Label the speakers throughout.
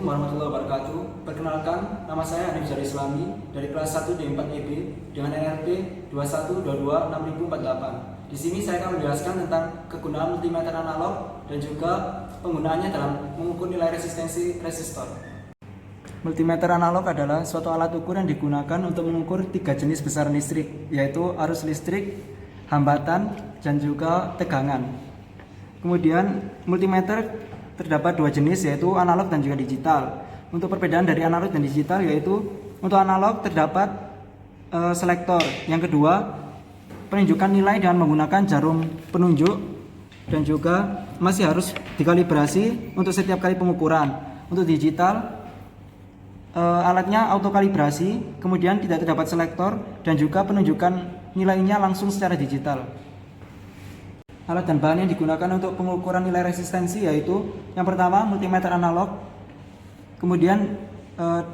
Speaker 1: Assalamualaikum warahmatullahi wabarakatuh. Perkenalkan, nama saya Hanif Zari Islami dari kelas 1 D4EB dengan NRP 21226048. Di sini saya akan menjelaskan tentang kegunaan multimeter analog dan juga penggunaannya dalam mengukur nilai resistensi resistor. Multimeter analog adalah suatu alat ukur yang digunakan untuk mengukur tiga jenis besaran listrik, yaitu arus listrik, hambatan, dan juga tegangan. Kemudian multimeter terdapat dua jenis, yaitu analog dan juga digital. Untuk perbedaan dari analog dan digital yaitu untuk analog terdapat selektor. Yang kedua, penunjukan nilai dengan menggunakan jarum penunjuk dan juga masih harus dikalibrasi untuk setiap kali pengukuran. Untuk digital alatnya autokalibrasi, kemudian tidak terdapat selektor dan juga penunjukan nilainya langsung secara digital. Alat dan bahan yang digunakan untuk pengukuran nilai resistensi yaitu yang pertama multimeter analog, kemudian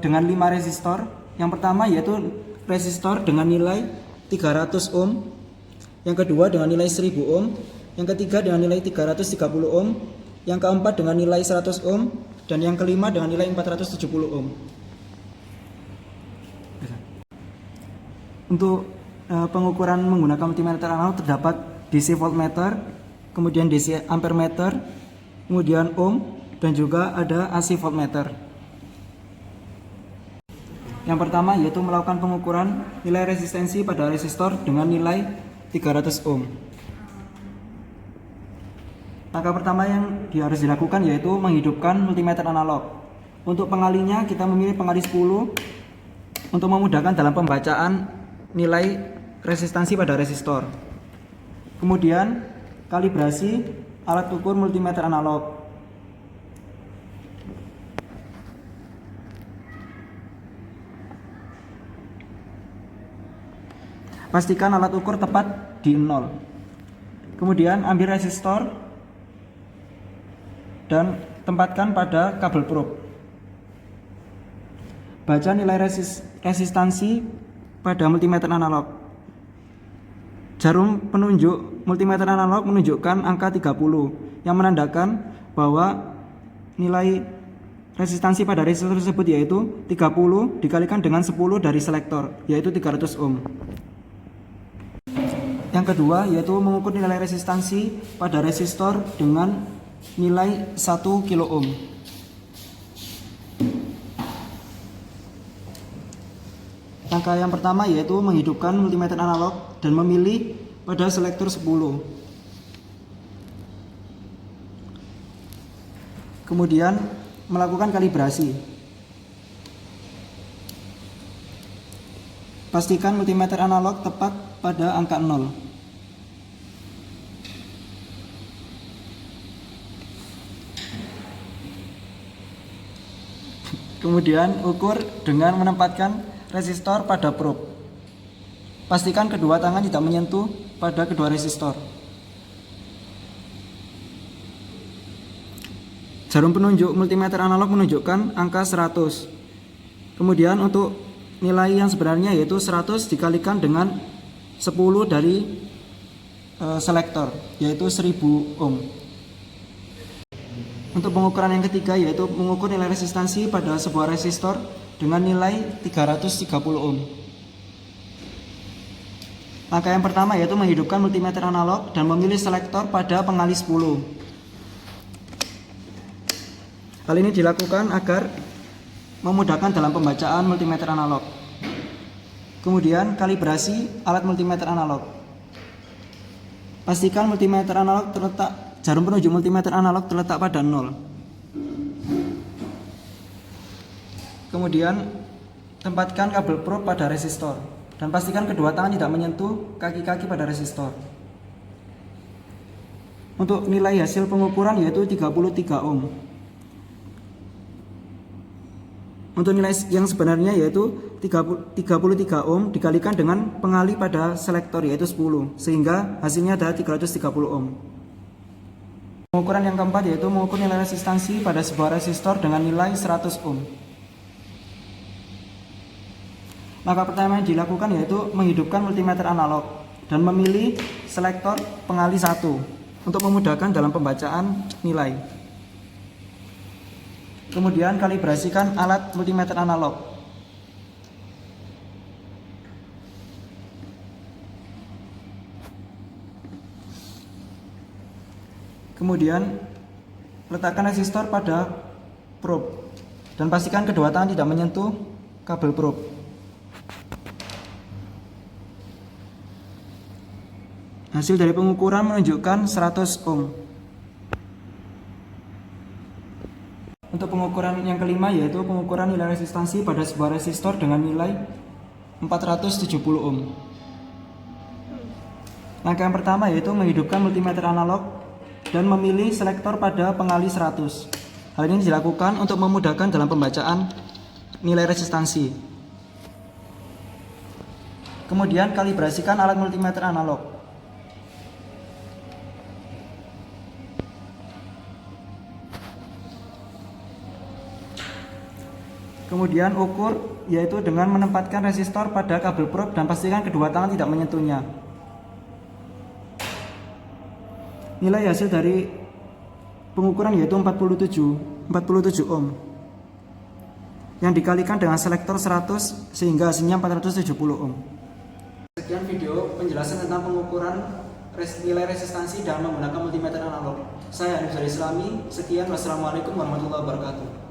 Speaker 1: dengan 5 resistor. Yang pertama yaitu resistor dengan nilai 300 ohm, yang kedua dengan nilai 1000 ohm, yang ketiga dengan nilai 330 ohm, yang keempat dengan nilai 100 ohm, dan yang kelima dengan nilai 470 ohm. Untuk pengukuran menggunakan multimeter analog terdapat DC voltmeter, kemudian DC ampermeter, kemudian ohm, dan juga ada AC voltmeter. Yang pertama yaitu melakukan pengukuran nilai resistensi pada resistor dengan nilai 300 ohm. Langkah pertama yang harus dilakukan yaitu menghidupkan multimeter analog. Untuk pengalinya kita memilih pengali 10 untuk memudahkan dalam pembacaan nilai resistansi pada resistor. Kemudian kalibrasi alat ukur multimeter analog. Pastikan alat ukur tepat di 0. Kemudian ambil resistor dan tempatkan pada kabel probe. Baca nilai resistansi pada multimeter analog. Jarum penunjuk multimeter analog menunjukkan angka 30 yang menandakan bahwa nilai resistansi pada resistor tersebut yaitu 30 dikalikan dengan 10 dari selektor, yaitu 300 ohm. Yang kedua yaitu mengukur nilai resistansi pada resistor dengan nilai 1 kilo ohm. Langkah yang pertama yaitu menghidupkan multimeter analog dan memilih pada selektor 10. Kemudian melakukan kalibrasi. Pastikan multimeter analog tepat pada angka 0. Kemudian ukur dengan menempatkan resistor pada probe. Pastikan kedua tangan tidak menyentuh pada kedua resistor. Jarum penunjuk multimeter analog menunjukkan angka 100. Kemudian untuk nilai yang sebenarnya yaitu 100 dikalikan dengan 10 dari selektor, yaitu 1000 ohm. Untuk pengukuran yang ketiga yaitu mengukur nilai resistansi pada sebuah resistor dengan nilai 330 ohm. Langkah yang pertama yaitu menghidupkan multimeter analog dan memilih selektor pada pengali 10. Hal ini dilakukan agar memudahkan dalam pembacaan multimeter analog. Kemudian kalibrasi alat multimeter analog. Pastikan multimeter analog jarum penunjuk multimeter analog terletak pada 0. Kemudian tempatkan kabel probe pada resistor dan pastikan kedua tangan tidak menyentuh kaki-kaki pada resistor. Untuk nilai hasil pengukuran yaitu 33 ohm. Untuk nilai yang sebenarnya yaitu 33 ohm dikalikan dengan pengali pada selektor yaitu 10, sehingga hasilnya adalah 330 ohm. Pengukuran yang keempat yaitu mengukur nilai resistansi pada sebuah resistor dengan nilai 100 ohm. Langkah pertama yang dilakukan yaitu menghidupkan multimeter analog dan memilih selektor pengali 1 untuk memudahkan dalam pembacaan nilai. Kemudian kalibrasikan alat multimeter analog. Kemudian letakkan resistor pada probe dan pastikan kedua tangan tidak menyentuh kabel probe. Hasil dari pengukuran menunjukkan 100 ohm. Untuk pengukuran yang kelima yaitu pengukuran nilai resistansi pada sebuah resistor dengan nilai 470 ohm. Langkah yang pertama yaitu menghidupkan multimeter analog dan memilih selektor pada pengalih 100. Hal ini dilakukan untuk memudahkan dalam pembacaan nilai resistansi. Kemudian kalibrasikan alat multimeter analog. Kemudian ukur yaitu dengan menempatkan resistor pada kabel probe dan pastikan kedua tangan tidak menyentuhnya. Nilai hasil dari pengukuran yaitu 47 ohm yang dikalikan dengan selektor 100 sehingga hasilnya 470 ohm. Sekian video penjelasan tentang pengukuran nilai resistansi dengan menggunakan multimeter analog. Saya Hanif Islami. Sekian, wassalamualaikum warahmatullahi wabarakatuh.